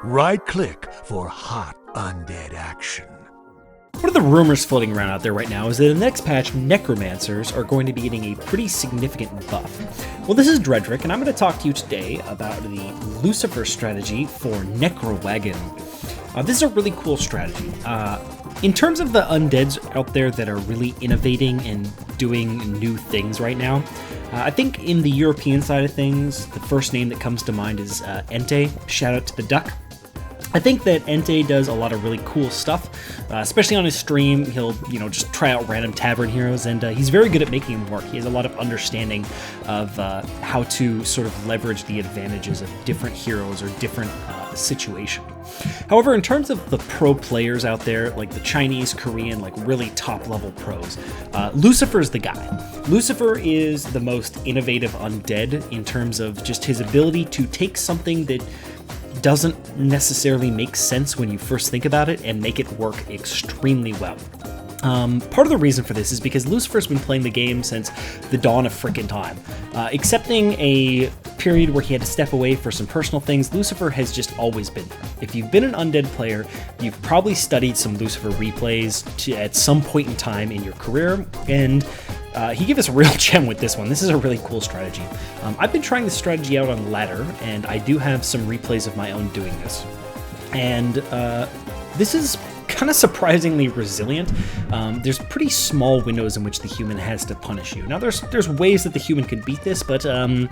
Right-click for hot undead action. One of the rumors floating around out there right now is that in the next patch, Necromancers are going to be getting a pretty significant buff. Well, this is Dredrick, and I'm going to talk to you today about the Lucifer strategy for Necrowagon. This is a really cool strategy. In terms of the undeads out there that are really innovating and doing new things right now, I think in the European side of things, the first name that comes to mind is Entei. Shout out to the duck. I think that Entei does a lot of really cool stuff, especially on his stream. He'll, just try out random tavern heroes, and he's very good at making them work. He has a lot of understanding of how to sort of leverage the advantages of different heroes or different situations. However, in terms of the pro players out there, like the Chinese, Korean, like really top-level pros, Lucifer's the guy. Lucifer is the most innovative undead in terms of just his ability to take something that doesn't necessarily make sense when you first think about it and make it work extremely well. Part of the reason for this is because Lucifer's been playing the game since the dawn of frickin' time. Excepting a period where he had to step away for some personal things, Lucifer has just always been there. If you've been an undead player, you've probably studied some Lucifer replays at some point in time in your career, and he gave us a real gem with this one. This is a really cool strategy. I've been trying this strategy out on ladder, and I do have some replays of my own doing this. And this is kind of surprisingly resilient. There's pretty small windows in which the human has to punish you. Now, there's ways that the human can beat this, but the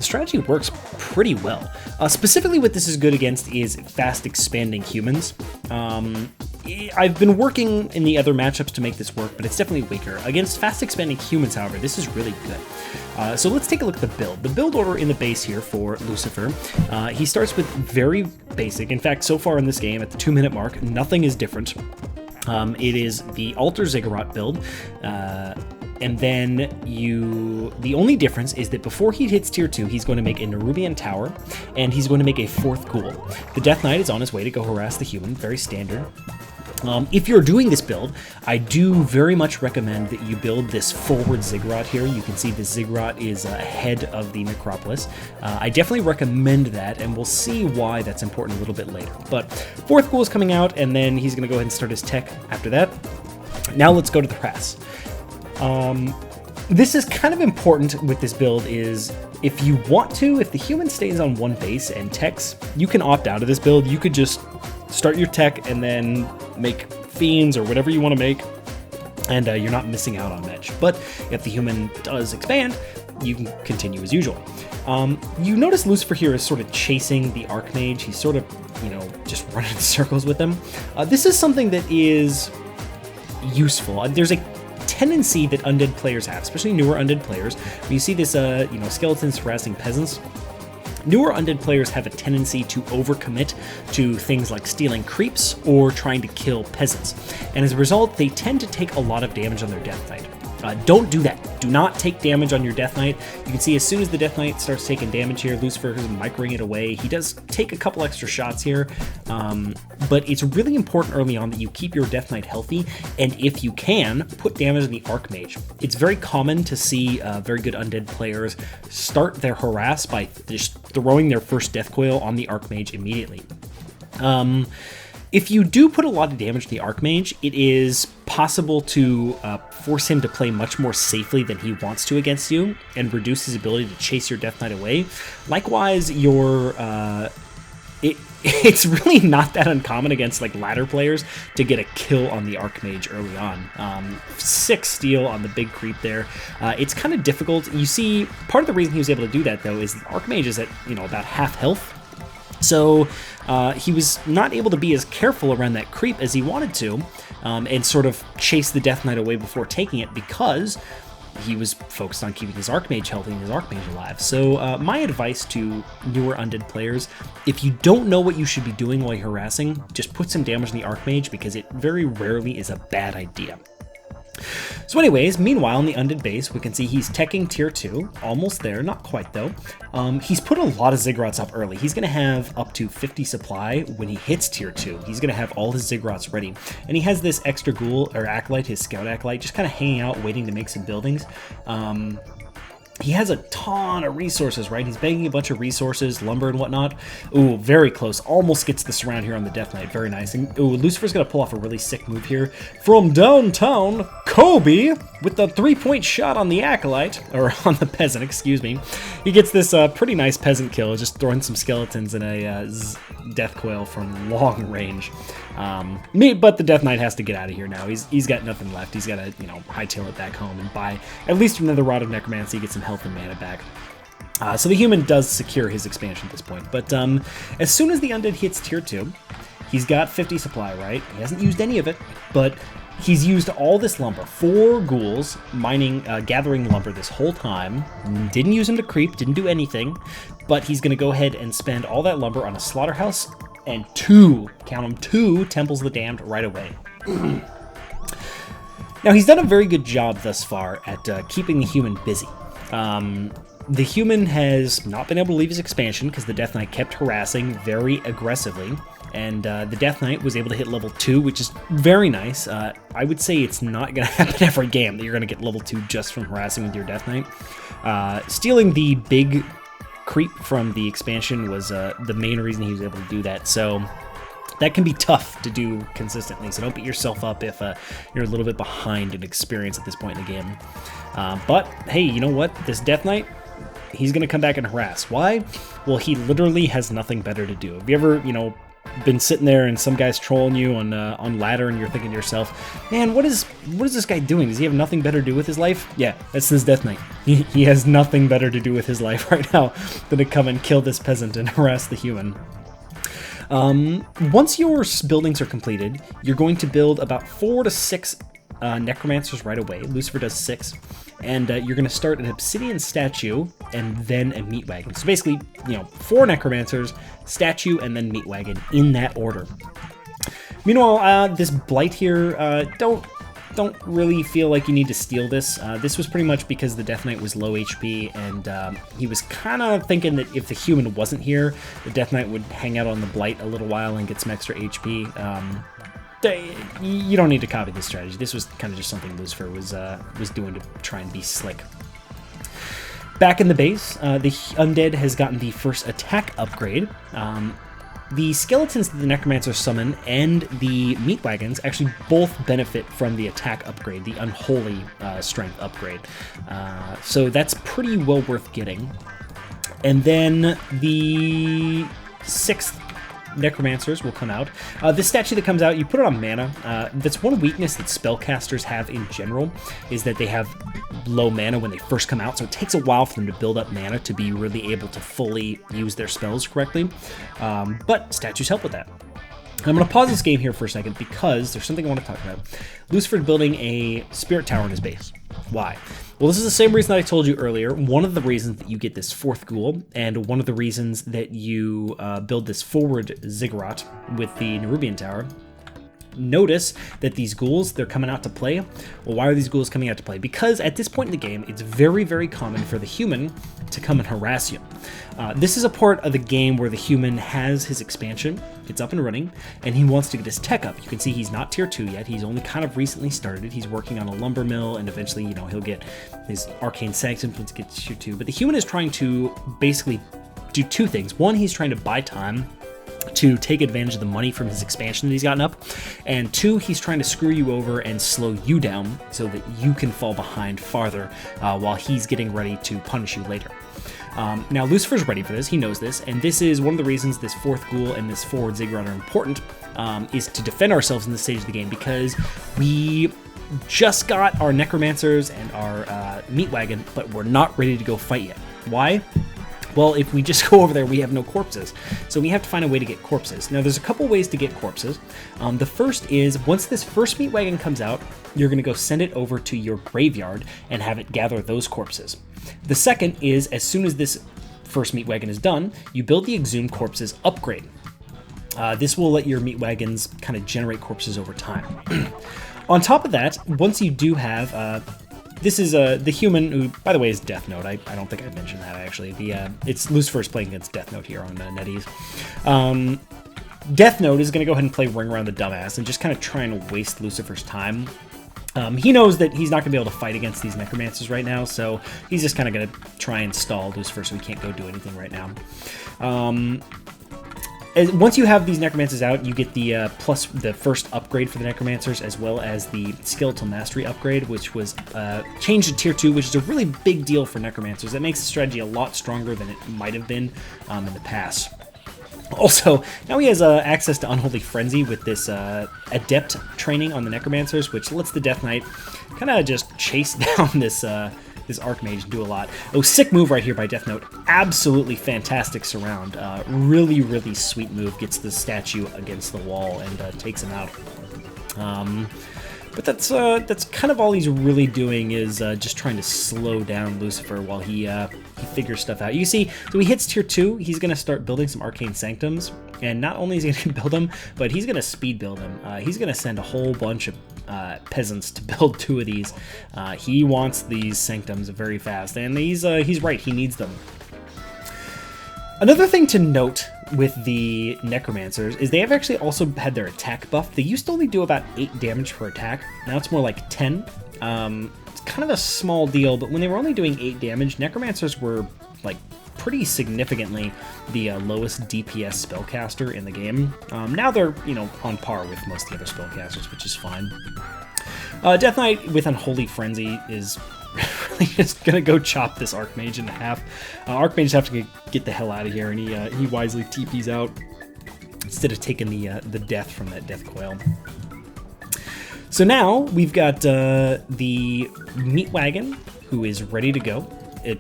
strategy works pretty well. Specifically, what this is good against is fast expanding humans. I've been working in the other matchups to make this work, but it's definitely weaker. Against fast expanding humans, however, this is really good. So let's take a look at the build. The build order in the base here for Lucifer, he starts with very basic. In fact, so far in this game, at the 2-minute mark, nothing is different. It is the Altar Ziggurat build, and then the only difference is that before he hits tier 2, he's going to make a Nerubian Tower, and he's going to make a 4th ghoul. The Death Knight is on his way to go harass the human, very standard. If you're doing this build, I do very much recommend that you build this forward ziggurat here. You can see the ziggurat is ahead of the necropolis. I definitely recommend that, and we'll see why that's important a little bit later. But 4th ghoul is coming out, and then he's going to go ahead and start his tech after that. Now let's go to the harass. This is kind of important with this build is if you want to, if the human stays on one base and techs, you can opt out of this build. You could just start your tech and then make fiends or whatever you want to make, and you're not missing out on match. But if the human does expand, you can continue as usual. You notice Lucifer here is sort of chasing the Archmage. He's sort of, just running in circles with them. This is something that is useful. There's a tendency that undead players have, especially newer undead players. When you see this, skeletons harassing peasants, newer undead players have a tendency to overcommit to things like stealing creeps or trying to kill peasants. And as a result, they tend to take a lot of damage on their Death Knight. Don't do that. Do not take damage on your Death Knight. You can see as soon as the Death Knight starts taking damage here, Lucifer is microing it away. He does take a couple extra shots here, but it's really important early on that you keep your Death Knight healthy, and if you can, put damage on the Archmage. It's very common to see very good undead players start their harass by just throwing their first Death Coil on the Archmage immediately. If you do put a lot of damage to the Archmage, it is possible to force him to play much more safely than he wants to against you and reduce his ability to chase your Death Knight away. Likewise, it's really not that uncommon against like ladder players to get a kill on the Archmage early on. 6 steal on the big creep there. It's kind of difficult. You see, part of the reason he was able to do that though is the Archmage is at about half health. So he was not able to be as careful around that creep as he wanted to, and sort of chase the Death Knight away before taking it because he was focused on keeping his Archmage healthy and his Archmage alive. So my advice to newer undead players, if you don't know what you should be doing while you're harassing, just put some damage on the Archmage because it very rarely is a bad idea. So anyways, meanwhile, in the undead base, we can see he's teching tier 2, almost there, not quite though. He's put a lot of ziggurats up early. He's going to have up to 50 supply when he hits tier 2. He's going to have all his ziggurats ready. And he has this extra ghoul, or acolyte, his scout acolyte, just kind of hanging out, waiting to make some buildings. he has a ton of resources, right? He's bagging a bunch of resources, lumber and whatnot. Ooh, very close. Almost gets the surround here on the Death Knight. Very nice. And ooh, Lucifer's going to pull off a really sick move here. From downtown, Kobe with the 3-point shot on the Acolyte, or on the Peasant, excuse me. He gets this pretty nice Peasant kill, just throwing some skeletons in a Death Coil from long range. But the Death Knight has to get out of here now. He's got nothing left. He's got to, hightail it back home and buy at least another Rod of Necromancy, get some health and mana back. So the human does secure his expansion at this point. But as soon as the Undead hits tier 2, he's got 50 supply, right? He hasn't used any of it, but he's used all this lumber. 4 ghouls gathering lumber this whole time. Didn't use him to creep, didn't do anything. But he's going to go ahead and spend all that lumber on a slaughterhouse and 2, count them, 2 Temples of the Damned right away. Now, he's done a very good job thus far at keeping the human busy. The human has not been able to leave his expansion because the Death Knight kept harassing very aggressively, and the Death Knight was able to hit level 2, which is very nice. I would say it's not going to happen every game that you're going to get level 2 just from harassing with your Death Knight. Stealing the big creep from the expansion was the main reason he was able to do that, so that can be tough to do consistently, so don't beat yourself up if you're a little bit behind in experience at this point in the game. But hey, you know what? This Death Knight, he's going to come back and harass. Why? Well, he literally has nothing better to do. Have you ever, been sitting there and some guy's trolling you on ladder and you're thinking to yourself, man, what is this guy doing? Does he have nothing better to do with his life? Yeah, that's this Death Knight. He has nothing better to do with his life right now than to come and kill this peasant and harass the human. Once your buildings are completed, you're going to build about 4 to 6 Necromancers right away. Lucifer does 6. And you're going to start an Obsidian Statue and then a Meat Wagon. So basically, 4 Necromancers, Statue, and then Meat Wagon in that order. Meanwhile, this Blight here, don't really feel like you need to steal this. This was pretty much because the Death Knight was low HP, and he was kind of thinking that if the human wasn't here, the Death Knight would hang out on the Blight a little while and get some extra HP. You don't need to copy this strategy. This was kind of just something Lucifer was doing to try and be slick. Back in the base, the Undead has gotten the first attack upgrade. The skeletons that the Necromancers summon and the Meat Wagons actually both benefit from the attack upgrade, the Unholy Strength upgrade. So that's pretty well worth getting. And then the 6th Necromancers will come out. This statue that comes out, you put it on mana. That's one weakness that spellcasters have in general, is that they have low mana when they first come out, so it takes a while for them to build up mana to be really able to fully use their spells correctly. But statues help with that. I'm going to pause this game here for a second because there's something I want to talk about. Lucifer's building a spirit tower in his base. Why? Well, this is the same reason that I told you earlier. One of the reasons that you get this 4th ghoul, and one of the reasons that you build this forward ziggurat with the Nerubian tower. Notice that these ghouls, they're coming out to play. Well, why are these ghouls coming out to play? Because at this point in the game, it's very, very common for the human to come and harass you. This is a part of the game where the human has his expansion, it's up and running, and he wants to get his tech up. You can see he's not tier 2 yet, he's only kind of recently started. He's working on a lumber mill, and eventually, he'll get his arcane sanctum once he gets tier 2. But the human is trying to basically do 2 things. One, he's trying to buy time to take advantage of the money from his expansion that he's gotten up, and 2, he's trying to screw you over and slow you down so that you can fall behind farther while he's getting ready to punish you later. Now, Lucifer's ready for this, he knows this, and this is one of the reasons this 4th ghoul and this forward ziggurat are important, is to defend ourselves in this stage of the game, because we just got our Necromancers and our Meat Wagon, but we're not ready to go fight yet. Why? Well, if we just go over there, we have no corpses. So we have to find a way to get corpses. Now, there's a couple ways to get corpses. The first is, once this first Meat Wagon comes out, you're going to go send it over to your graveyard and have it gather those corpses. The second is, as soon as this first Meat Wagon is done, you build the Exhumed Corpses upgrade. This will let your Meat Wagons kind of generate corpses over time. On top of that, once you do have... this is the human who, by the way, is Death Note. I don't think I mentioned that, actually. It's Lucifer's playing against Death Note here on NetEase. Death Note is going to go ahead and play Ring Around the Dumbass and just kind of try and waste Lucifer's time. He knows that he's not going to be able to fight against these Necromancers right now, so he's just kind of going to try and stall Lucifer so he can't go do anything right now. Once you have these Necromancers out, you get the the first upgrade for the Necromancers, as well as the Skeletal Mastery upgrade, which was changed to Tier 2, which is a really big deal for Necromancers. That makes the strategy a lot stronger than it might have been in the past. Also, now he has access to Unholy Frenzy with this Adept training on the Necromancers, which lets the Death Knight kind of just chase down this Archmage and do a lot. Oh, sick move right here by Death Note. Absolutely fantastic surround. Really, really sweet move. Gets the statue against the wall and takes him out. But that's kind of all he's really doing is just trying to slow down Lucifer while he figures stuff out. You see, so he hits Tier 2, he's going to start building some Arcane Sanctums, and not only is he going to build them, but he's going to speed build them. He's going to send a whole bunch of peasants to build 2 of these. He wants these Sanctums very fast, and he's right, he needs them. Another thing to note with the Necromancers is they have actually also had their attack buff. They used to only do about 8 damage per attack. Now it's more like 10. It's kind of a small deal, but when they were only doing 8 damage, Necromancers were like pretty significantly the lowest DPS spellcaster in the game. Now they're, on par with most of the other spellcasters, which is fine. Death Knight with Unholy Frenzy is really just gonna go chop this Archmage in half. Archmages have to get the hell out of here, and he wisely TPs out instead of taking the death from that death coil. So now we've got the Meat Wagon, who is ready to go.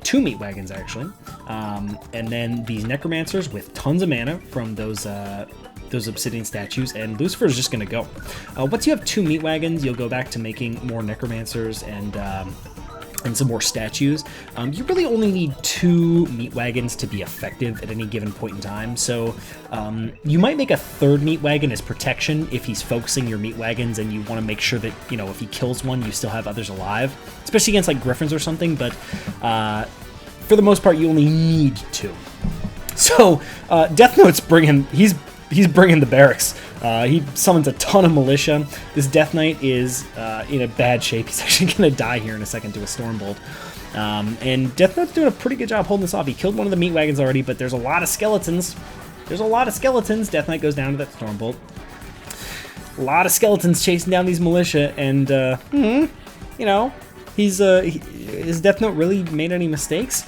2 Meat Wagons actually, and then these Necromancers with tons of mana from those obsidian statues, and Lucifer's just gonna go. Once you have 2 Meat Wagons, you'll go back to making more Necromancers and some more statues. You really only need 2 Meat Wagons to be effective at any given point in time, so you might make a 3rd Meat Wagon as protection if he's focusing your Meat Wagons and you want to make sure that, if he kills one, you still have others alive, especially against like Griffins or something, but for the most part, you only need 2. So Death Note's he's bringing the barracks. He summons a ton of militia. This Death Knight is in a bad shape. He's actually going to die here in a second to a Stormbolt. And Death Note's doing a pretty good job holding this off. He killed one of the Meat Wagons already, but there's a lot of skeletons. Death Knight goes down to that Stormbolt. A lot of skeletons chasing down these militia, and, has Death Note really made any mistakes?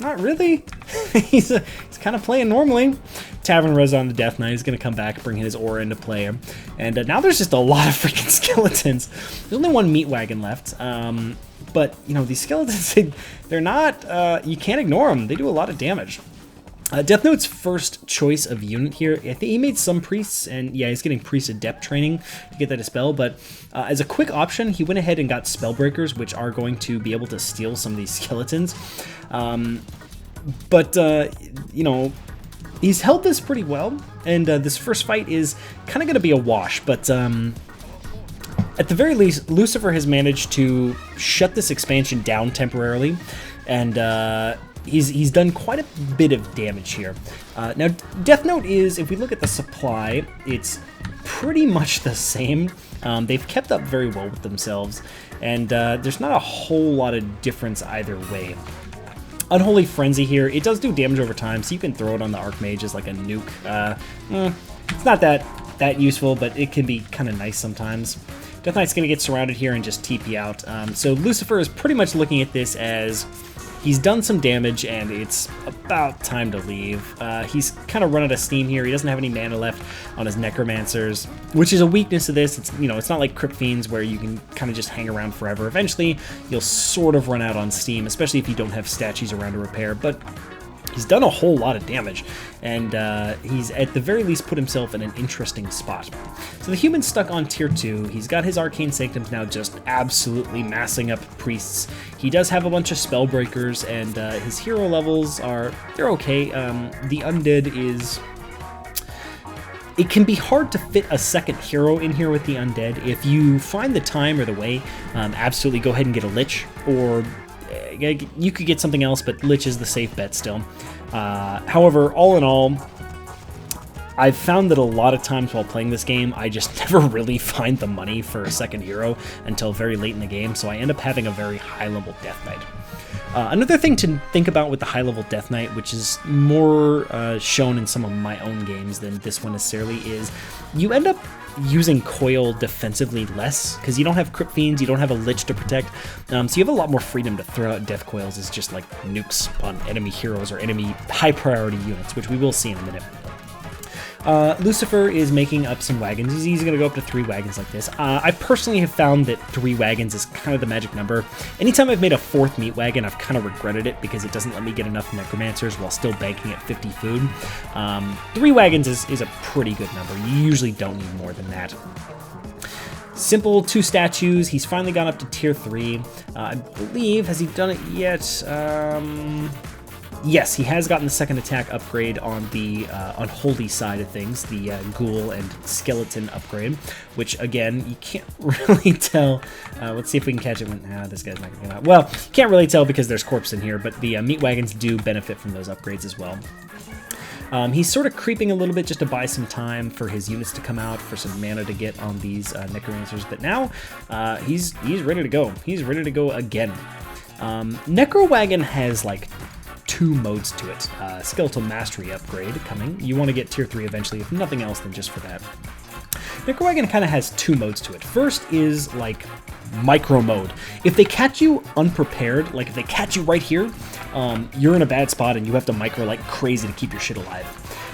Not really. He's kind of playing normally. Tavern Res on the Death Knight is going to come back, bring his aura into play. And now there's just a lot of freaking skeletons. There's only 1 Meat Wagon left. But, these skeletons, they're not... you can't ignore them. They do a lot of damage. Death Note's first choice of unit here, I think he made some priests, and yeah, he's getting priest adept training to get that to spell, but as a quick option, he went ahead and got spellbreakers, which are going to be able to steal some of these skeletons. He's held this pretty well, and this first fight is kind of going to be a wash, but at the very least, Lucifer has managed to shut this expansion down temporarily, and he's done quite a bit of damage here. Now, Death Note is, if we look at the supply, it's pretty much the same. They've kept up very well with themselves, and there's not a whole lot of difference either way. Unholy Frenzy here, it does do damage over time, so you can throw it on the Archmage as like a nuke. It's not that useful, but it can be kind of nice sometimes. Death Knight's going to get surrounded here and just TP out. So Lucifer is pretty much looking at this as he's done some damage and it's about time to leave. He's kind of run out of steam here. He doesn't have any mana left on his Necromancers, which is a weakness of this. It's, it's not like Crypt Fiends where you can kind of just hang around forever. Eventually, you'll sort of run out on steam, especially if you don't have statues around to repair, but he's done a whole lot of damage, and he's at the very least put himself in an interesting spot. So the human's stuck on Tier 2. He's got his Arcane Sanctums now just absolutely massing up priests. He does have a bunch of Spellbreakers, and his hero levels they're okay. The Undead is... It can be hard to fit a second hero in here with the Undead. If you find the time or the way, absolutely go ahead and get a Lich, or... you could get something else, but Lich is the safe bet still. However, all in all, I've found that a lot of times while playing this game, I just never really find the money for a second hero until very late in the game, so I end up having a very high-level Death Knight. Another thing to think about with the high-level Death Knight, which is more shown in some of my own games than this one necessarily, is you end up using coil defensively less, because you don't have Crypt Fiends, you don't have a Lich to protect, so you have a lot more freedom to throw out death coils as just like nukes on enemy heroes or enemy high-priority units, which we will see in a minute. Lucifer is making up some wagons. He's easily going to go up to 3 wagons like this. I personally have found that 3 wagons is kind of the magic number. Anytime I've made a 4th meat wagon, I've kind of regretted it because it doesn't let me get enough Necromancers while still banking at 50 food. 3 wagons is a pretty good number. You usually don't need more than that. Simple 2 statues. He's finally gone up to tier 3. I believe, has he done it yet? Yes, he has gotten the second attack upgrade on the unholy side of things, the ghoul and skeleton upgrade, which again, you can't really tell. Let's see if we can catch it when this guy's not going to get out. Well, you can't really tell because there's corpse in here, but the meat wagons do benefit from those upgrades as well. He's sort of creeping a little bit just to buy some time for his units to come out, for some mana to get on these Necromancers, but now he's ready to go. He's ready to go again. Necrowagon has like 2 modes to it. Skeletal Mastery upgrade coming. You want to get tier 3 eventually, if nothing else than just for that. Necrowagon kind of has 2 modes to it. First is like micro mode. If they catch you unprepared, like if they catch you right here, you're in a bad spot and you have to micro like crazy to keep your shit alive.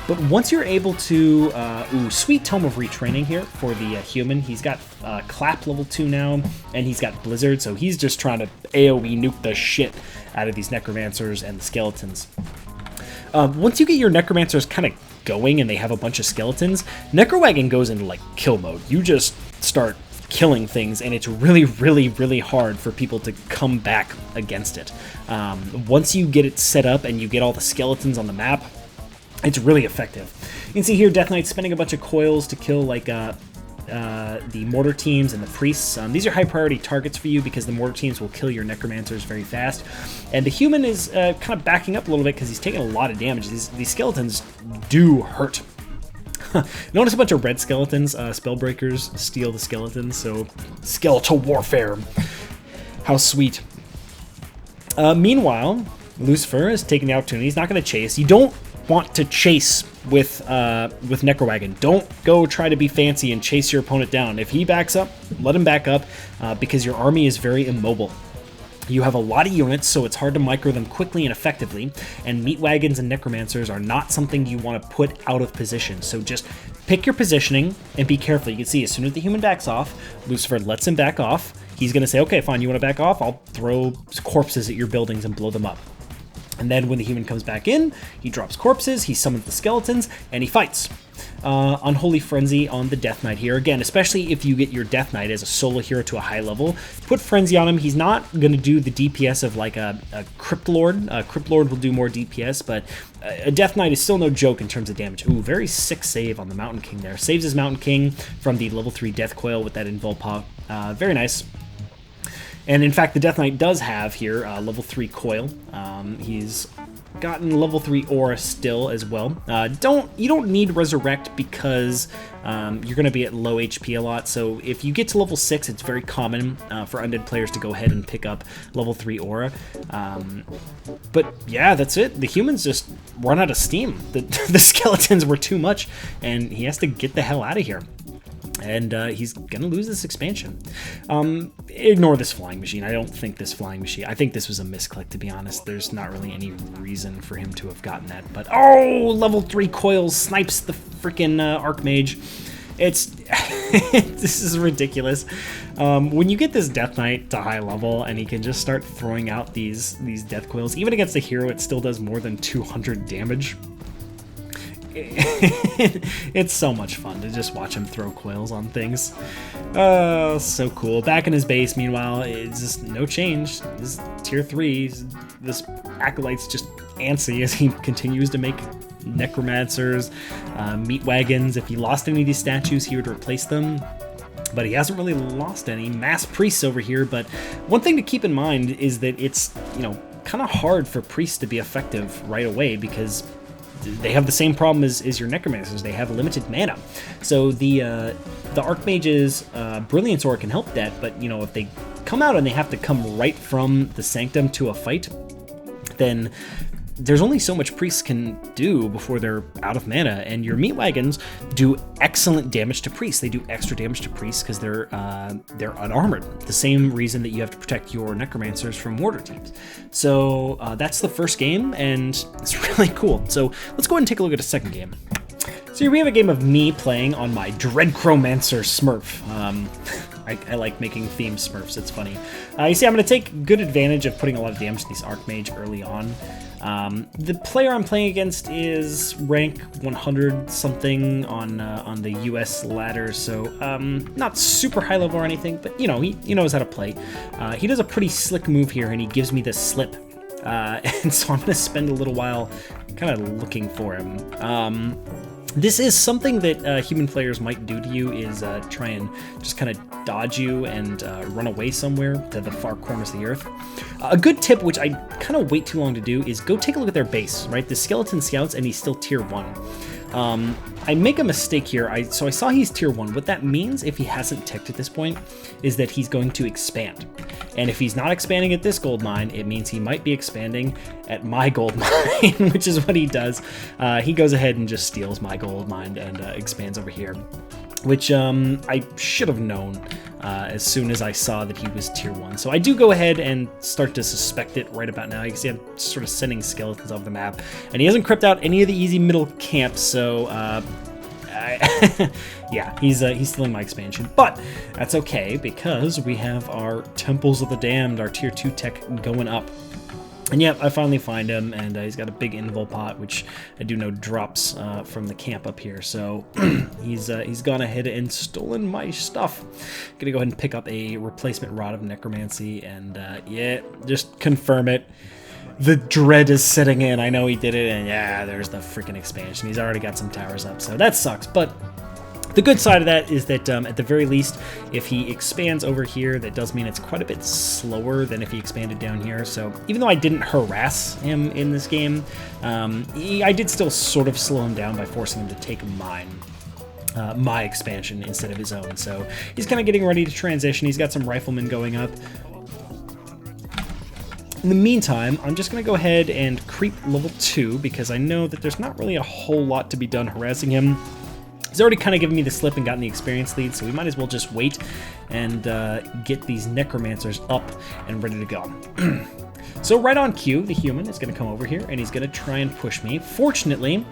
But once you're able to, sweet Tome of Retraining here for the human. He's got Clap level 2 now, and he's got Blizzard, so he's just trying to AoE nuke the shit out of these Necromancers and the skeletons. Once you get your Necromancers kind of going and they have a bunch of skeletons, Necrowagon goes into like kill mode. You just start killing things, and it's really, really, really hard for people to come back against it. Once you get it set up and you get all the skeletons on the map, it's really effective. You can see here Death Knight's spending a bunch of coils to kill like the mortar teams and the priests. These are high priority targets for you because the mortar teams will kill your Necromancers very fast. And the human is kind of backing up a little bit because he's taking a lot of damage. These skeletons do hurt. Notice a bunch of red skeletons. Spellbreakers steal the skeletons, so skeletal warfare. How sweet. Meanwhile, Lucifer is taking the opportunity. He's not going to chase. You don't want to chase with Necrowagon. Don't go try to be fancy and chase your opponent down. If he backs up, let him back up because your army is very immobile. You have a lot of units, so it's hard to micro them quickly and effectively, and meat wagons and Necromancers are not something you want to put out of position. So just pick your positioning and be careful. You can see as soon as the human backs off, Lucifer lets him back off. He's going to say, okay, fine, you want to back off? I'll throw corpses at your buildings and blow them up. And then when the human comes back in, he drops corpses, he summons the skeletons, and he fights. Unholy Frenzy on the Death Knight here. Again, especially if you get your Death Knight as a solo hero to a high level, put Frenzy on him. He's not going to do the DPS of like a Crypt Lord. Crypt Lord will do more DPS, but a Death Knight is still no joke in terms of damage. Ooh, very sick save on the Mountain King there. Saves his Mountain King from the level 3 Death Coil with that Invul Paw. Very nice. And in fact, the Death Knight does have here level 3 Coil. He's gotten level 3 Aura still as well. You don't need Resurrect because you're going to be at low HP a lot. So if you get to level 6, it's very common for undead players to go ahead and pick up level 3 Aura. But yeah, that's it. The humans just run out of steam. The skeletons were too much, and he has to get the hell out of here. And he's gonna lose this expansion. Ignore this flying machine. I don't think this flying machine. I think this was a misclick, to be honest. There's not really any reason for him to have gotten that. But oh, level 3 coils snipes the freaking Archmage. It's this is ridiculous. When you get this Death Knight to high level and he can just start throwing out these death coils, even against a hero, it still does more than 200 damage. It's so much fun to just watch him throw coils on things. Oh, so cool. Back in his base, meanwhile, it's just no change. This tier 3, this Acolyte's just antsy as he continues to make Necromancers, meat wagons. If he lost any of these statues, he would replace them. But he hasn't really lost any. Mass priests over here, but one thing to keep in mind is that it's, kind of hard for priests to be effective right away because they have the same problem as your Necromancers. They have limited mana. So the Archmage's Brilliance Aura can help that, but you know, if they come out and they have to come right from the Sanctum to a fight, then there's only so much priests can do before they're out of mana, and your meat wagons do excellent damage to priests. They do extra damage to priests because they're unarmored. The same reason that you have to protect your necromancers from mortar teams. So that's the first game, and it's really cool. So let's go ahead and take a look at the second game. So here we have a game of me playing on my Necromancer Smurf. I like making themed Smurfs, it's funny. You see, I'm going to take good advantage of putting a lot of damage to these Archmage early on. The player I'm playing against is rank 100 something on the US ladder, so not super high level or anything, but you know, he knows how to play. He does a pretty slick move here, and he gives me this slip. And so I'm going to spend a little while kind of looking for him. This is something that human players might do to you, is try and just kind of dodge you and run away somewhere to the far corners of the earth. A good tip, which I kind of wait too long to do, is go take a look at their base, right? The Skeleton Scouts, and he's still tier 1. I make a mistake here. So I saw he's tier 1. What that means, if he hasn't ticked at this point, is that he's going to expand. And if he's not expanding at this gold mine, it means he might be expanding at my gold mine, which is what he does. He goes ahead and just steals my gold mine and expands over here, which I should have known as soon as I saw that he was tier 1. So I do go ahead and start to suspect it right about now. You can see I'm sort of sending skeletons over the map, and he hasn't crept out any of the easy middle camps, so yeah, he's stealing my expansion, but that's okay because we have our Temples of the Damned, our tier 2 tech going up. And yeah, I finally find him, and he's got a big invul pot, which I do know drops from the camp up here. So he's gone ahead and stolen my stuff. Gonna go ahead and pick up a replacement Rod of Necromancy, and yeah, just confirm it. The dread is setting in. I know he did it, and yeah, there's the freaking expansion. He's already got some towers up, so that sucks. But the good side of that is that at the very least, if he expands over here, that does mean it's quite a bit slower than if he expanded down here. So even though I didn't harass him in this game, I did still sort of slow him down by forcing him to take my expansion instead of his own. So he's kind of getting ready to transition. He's got some riflemen going up. In the meantime, I'm just going to go ahead and creep level 2 because I know that there's not really a whole lot to be done harassing him. He's already kind of given me the slip and gotten the experience lead, so we might as well just wait and get these Necromancers up and ready to go. So right on cue, the human is going to come over here, and he's going to try and push me. Fortunately,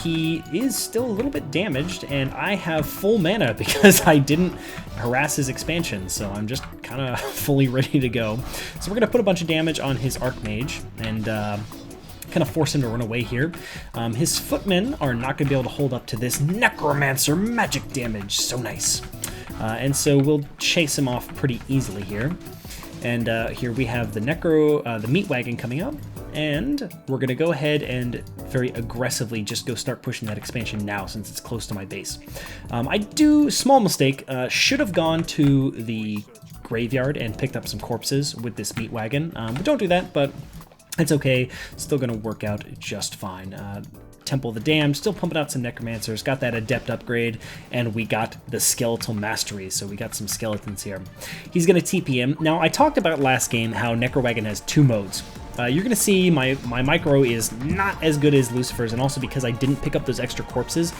he is still a little bit damaged, and I have full mana because I didn't harass his expansion, so I'm just kind of fully ready to go. So we're going to put a bunch of damage on his Archmage, and kind of force him to run away here. His footmen are not going to be able to hold up to this Necromancer magic damage. So nice. And so we'll chase him off pretty easily here. And here we have the meat wagon coming up, and we're going to go ahead and very aggressively just go start pushing that expansion now since it's close to my base. Small mistake, should have gone to the graveyard and picked up some corpses with this meat wagon. But don't do that, but it's okay, still gonna work out just fine. Temple of the Damned, still pumping out some Necromancers, got that Adept upgrade, and we got the Skeletal Mastery, so we got some skeletons here. He's gonna TP him. Now, I talked about last game how Necrowagon has 2 modes. You're gonna see my micro is not as good as Lucifer's, and also because I didn't pick up those extra corpses.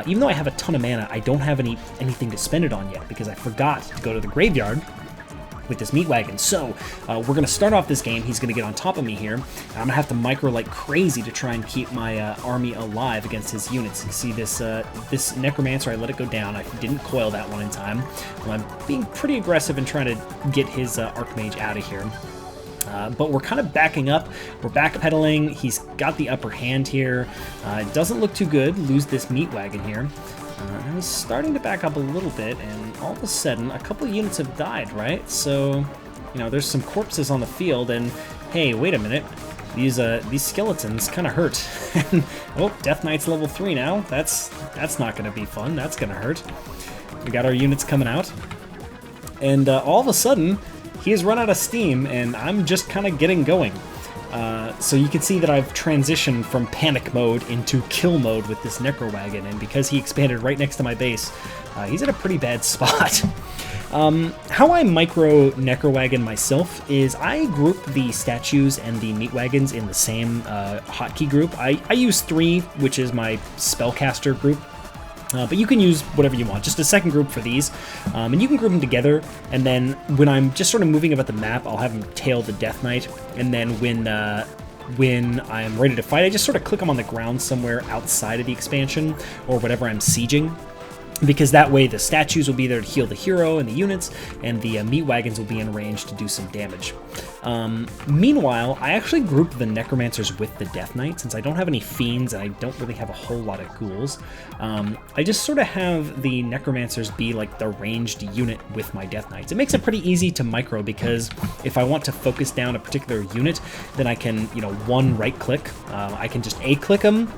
Even though I have a ton of mana, I don't have anything to spend it on yet, because I forgot to go to the graveyard with this meat wagon. So we're going to start off this game. He's going to get on top of me here. I'm going to have to micro like crazy to try and keep my army alive against his units. You see this this Necromancer, I let it go down. I didn't coil that one in time. Well, I'm being pretty aggressive and trying to get his Archmage out of here. But we're kind of backing up. We're backpedaling. He's got the upper hand here. It doesn't look too good. Lose this meat wagon here. Now he's starting to back up a little bit, and all of a sudden, a couple of units have died, right? So, you know, there's some corpses on the field, and hey, wait a minute. These skeletons kind of hurt. Oh, Death Knight's level 3 now. That's not going to be fun. That's going to hurt. We got our units coming out, and all of a sudden, he has run out of steam, and I'm just kind of getting going. So you can see that I've transitioned from panic mode into kill mode with this Necrowagon, and because he expanded right next to my base, he's in a pretty bad spot. How I micro Necrowagon myself is I group the statues and the meat wagons in the same hotkey group. I use 3, which is my spellcaster group. But you can use whatever you want, just a second group for these, and you can group them together, and then when I'm just sort of moving about the map, I'll have them tail the Death Knight, and then when I'm ready to fight, I just sort of click them on the ground somewhere outside of the expansion, or whatever I'm sieging, because that way the statues will be there to heal the hero and the units, and the meat wagons will be in range to do some damage. Meanwhile, I actually group the Necromancers with the Death Knight, since I don't have any Fiends and I don't really have a whole lot of ghouls. I just sort of have the Necromancers be like the ranged unit with my Death Knights. It makes it pretty easy to micro, because if I want to focus down a particular unit, then I can, one right click, I can just A-click them.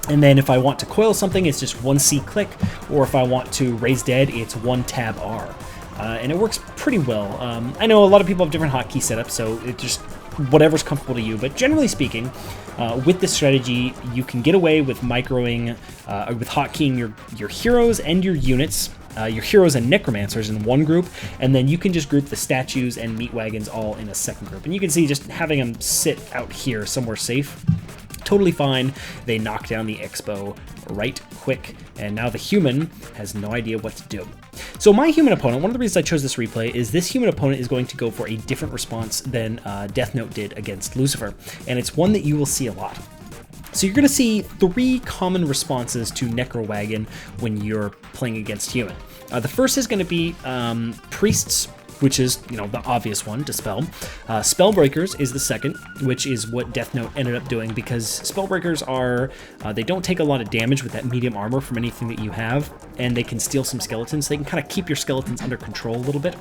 And then if I want to coil something, it's just 1 C click, or if I want to raise dead, it's 1 tab R. And it works pretty well. I know a lot of people have different hotkey setups, so it just whatever's comfortable to you. But generally speaking, with this strategy, you can get away with microing, with hotkeying your heroes and your units, your heroes and necromancers in one group, and then you can just group the statues and meat wagons all in a second group. And you can see just having them sit out here somewhere safe, totally fine. They knock down the Expo right quick, and now the human has no idea what to do. So my human opponent, one of the reasons I chose this replay is this human opponent is going to go for a different response than Death Note did against Lucifer, and it's one that you will see a lot. So you're going to see 3 common responses to Necrowagon when you're playing against human. The first is going to be priests, which is, the obvious one, Dispel. Spellbreakers is the second, which is what Death Note ended up doing, because Spellbreakers are, they don't take a lot of damage with that medium armor from anything that you have, and they can steal some skeletons. So they can kind of keep your skeletons under control a little bit.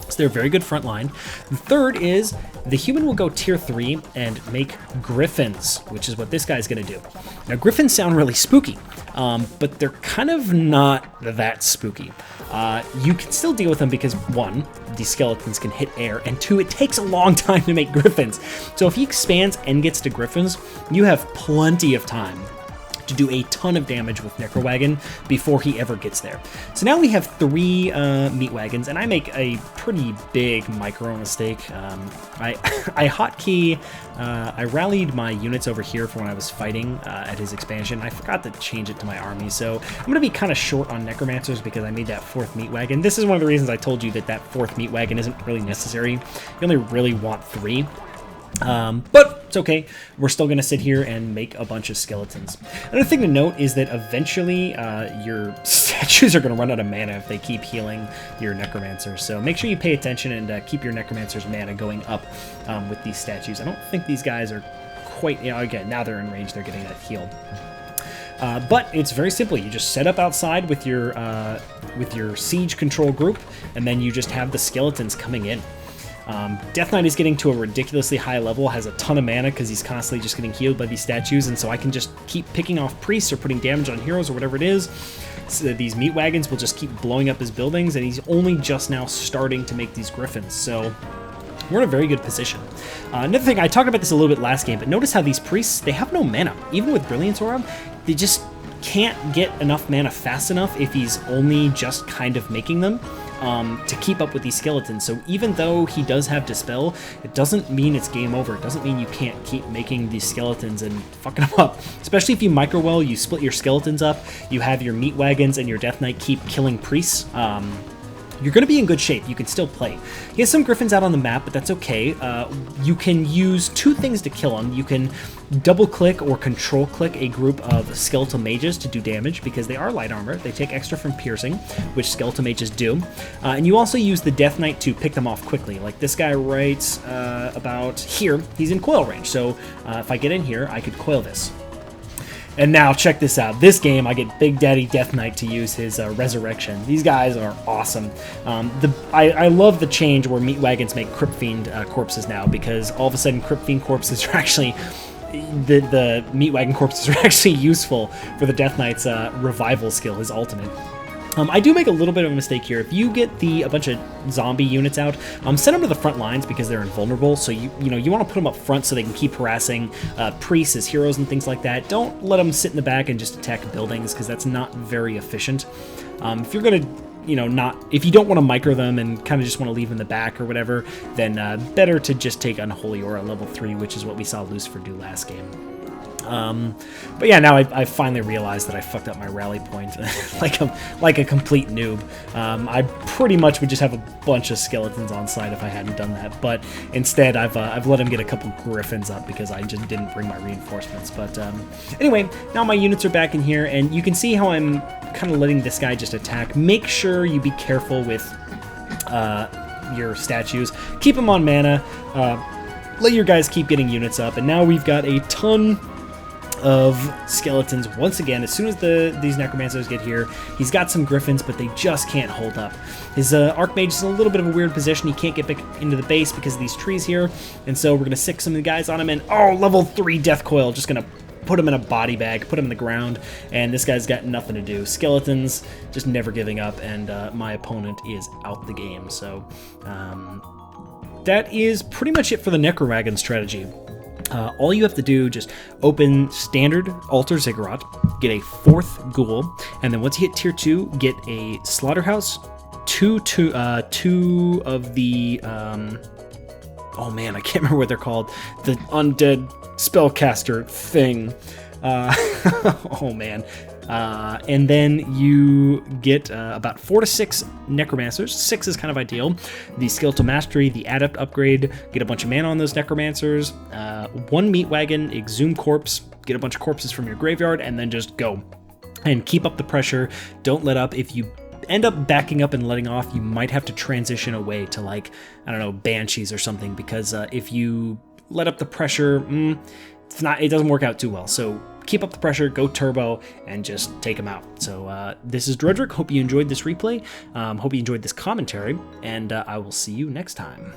So they're a very good front line. The third is the human will go tier 3 and make griffins, which is what this guy's going to do. Now, griffins sound really spooky, but they're kind of not that spooky. You can still deal with them because 1, these skeletons can hit air, and 2, it takes a long time to make griffins. So if he expands and gets to griffins, you have plenty of time to do a ton of damage with Necrowagon before he ever gets there. So now we have 3 meat wagons, and I make a pretty big micro mistake. I hotkey, I rallied my units over here for when I was fighting at his expansion. I forgot to change it to my army, so I'm going to be kind of short on Necromancers because I made that 4th meat wagon. This is one of the reasons I told you that 4th meat wagon isn't really necessary. You only really want 3. But it's okay. We're still going to sit here and make a bunch of skeletons. Another thing to note is that eventually your statues are going to run out of mana if they keep healing your necromancers. So make sure you pay attention and keep your necromancer's mana going up with these statues. I don't think these guys are quite, again, now they're in range, they're getting that healed. But it's very simple. You just set up outside with your siege control group, and then you just have the skeletons coming in. Death Knight is getting to a ridiculously high level, has a ton of mana because he's constantly just getting healed by these statues, and so I can just keep picking off priests or putting damage on heroes or whatever it is. So these meat wagons will just keep blowing up his buildings, and he's only just now starting to make these griffins, so we're in a very good position. Another thing, I talked about this a little bit last game, but notice how these priests, they have no mana. Even with Brilliance Orb, they just can't get enough mana fast enough if he's only just kind of making them. To keep up with these skeletons. So even though he does have Dispel, it doesn't mean it's game over. It doesn't mean you can't keep making these skeletons and fucking them up. Especially if you micro well, you split your skeletons up, you have your meat wagons and your Death Knight keep killing priests. You're going to be in good shape. You can still play. He has some griffins out on the map, but that's okay. You can use 2 things to kill him. You can double-click or control-click a group of skeletal mages to do damage, because they are light armor. They take extra from piercing, which skeletal mages do. And you also use the Death Knight to pick them off quickly. Like this guy right about here, he's in coil range. So if I get in here, I could coil this. And now, check this out. This game, I get Big Daddy Death Knight to use his Resurrection. These guys are awesome. I love the change where meat wagons make Crypt Fiend corpses now, because all of a sudden Crypt Fiend corpses are actually... The meat wagon corpses are actually useful for the Death Knight's revival skill, his ultimate. I do make a little bit of a mistake here. If you get a bunch of zombie units out, send them to the front lines because they're invulnerable. So you want to put them up front so they can keep harassing priests as heroes and things like that. Don't let them sit in the back and just attack buildings because that's not very efficient. If you're gonna, if you don't want to micro them and kind of just want to leave them in the back or whatever, then better to just take Unholy Aura level 3, which is what we saw Lucifer do last game. But yeah, now I finally realized that I fucked up my rally point like a complete noob. I pretty much would just have a bunch of skeletons on site if I hadn't done that, but instead I've let him get a couple griffins up because I just didn't bring my reinforcements. But anyway, now my units are back in here, and you can see how I'm kind of letting this guy just attack. Make sure you be careful with your statues. Keep them on mana. Let your guys keep getting units up, and now we've got a ton of skeletons once again. As soon as these necromancers get here, he's got some griffins, but they just can't hold up. His archmage is in a little bit of a weird position. He can't get back into the base because of these trees here, and so we're gonna sick some of the guys on him, and level 3 death coil, just gonna put him in a body bag, put him in the ground, and this guy's got nothing to do. Skeletons just never giving up, and my opponent is out the game. So that is pretty much it for the Necrowagon strategy. All you have to do, just open standard Altar Ziggurat, get a 4th Ghoul, and then once you hit tier 2, get a Slaughterhouse, two of the, oh man, I can't remember what they're called, the undead spellcaster thing. Oh man. And then you get about 4 to 6 Necromancers. 6 is kind of ideal. The Skeletal Mastery, the Adept upgrade, get a bunch of mana on those Necromancers. 1 Meat Wagon, Exhume Corpse, get a bunch of corpses from your graveyard, and then just go. And keep up the pressure. Don't let up. If you end up backing up and letting off, you might have to transition away to, like, I don't know, Banshees or something, because if you let up the pressure, it doesn't work out too well. So keep up the pressure, go turbo, and just take them out. So this is Dredrick. Hope you enjoyed this replay. Hope you enjoyed this commentary, and I will see you next time.